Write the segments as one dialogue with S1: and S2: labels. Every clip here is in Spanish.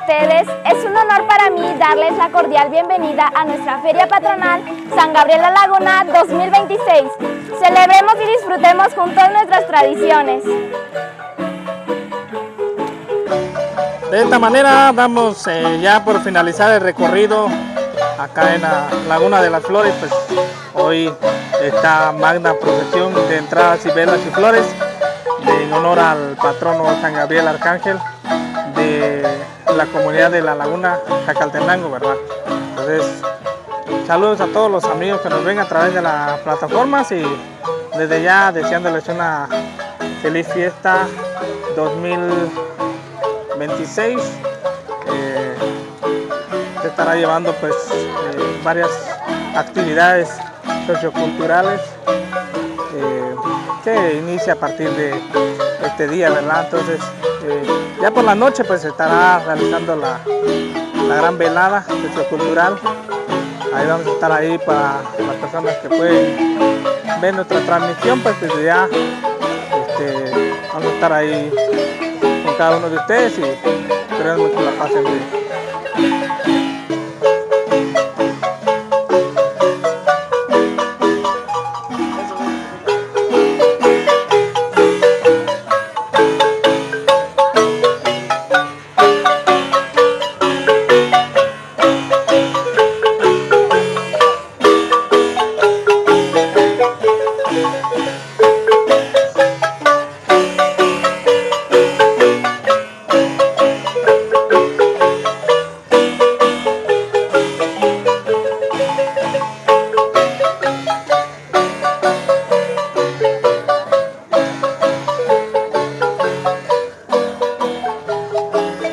S1: ustedes, es un honor para mí darles la cordial bienvenida a nuestra Feria Patronal San Gabriel La Laguna 2026. Celebremos y disfrutemos juntos nuestras tradiciones.
S2: De esta manera damos ya por finalizar el recorrido acá en la Laguna de las Flores. Pues hoy esta magna procesión de entradas y velas y flores en honor al patrono San Gabriel Arcángel de la comunidad de La Laguna, Jacaltenango, ¿verdad? Entonces, saludos a todos los amigos que nos ven a través de las plataformas y desde ya deseándoles una feliz fiesta 2026. Se estará llevando pues varias actividades socioculturales que inicia a partir de este día, ¿verdad? Entonces ya por la noche pues se estará realizando la gran velada sociocultural. Ahí vamos a estar ahí para las personas que pueden ver nuestra transmisión, pues desde ya vamos a estar ahí con cada uno de ustedes y esperemos que la pasen bien.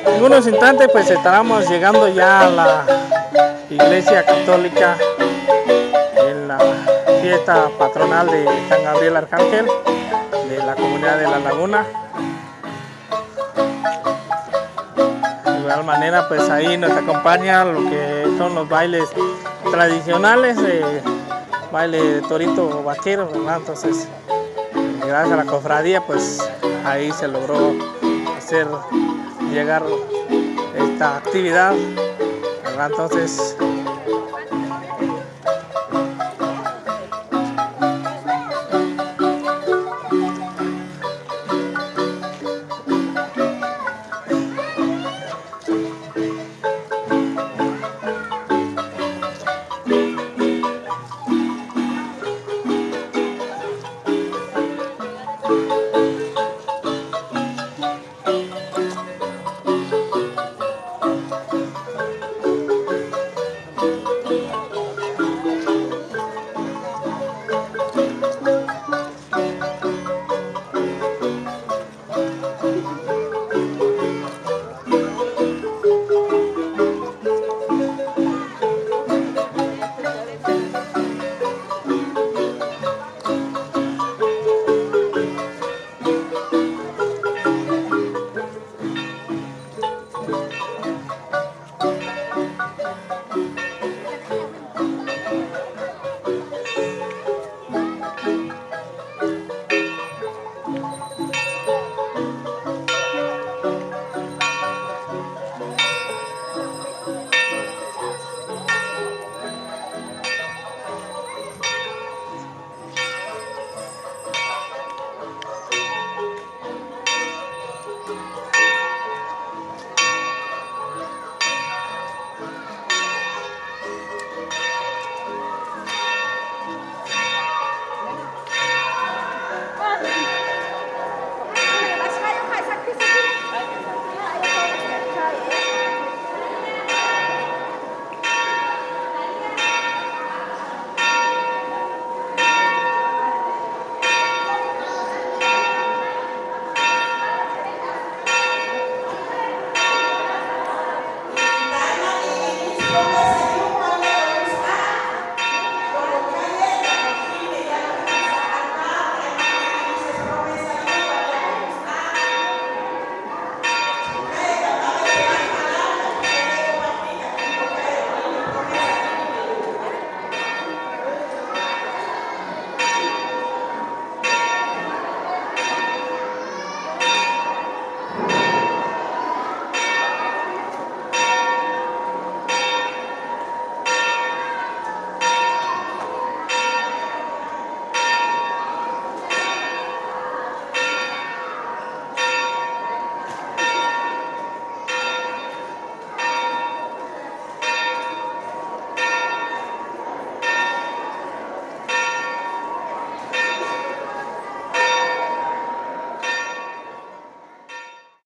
S2: En unos instantes pues estaremos llegando ya a la iglesia católica en la fiesta patronal de San Gabriel Arcángel de la comunidad de La Laguna. De igual manera pues ahí nos acompaña lo que son los bailes tradicionales, baile de torito vaquero, ¿verdad? Entonces gracias a la cofradía pues ahí se logró hacer llegar esta actividad, ¿verdad? Entonces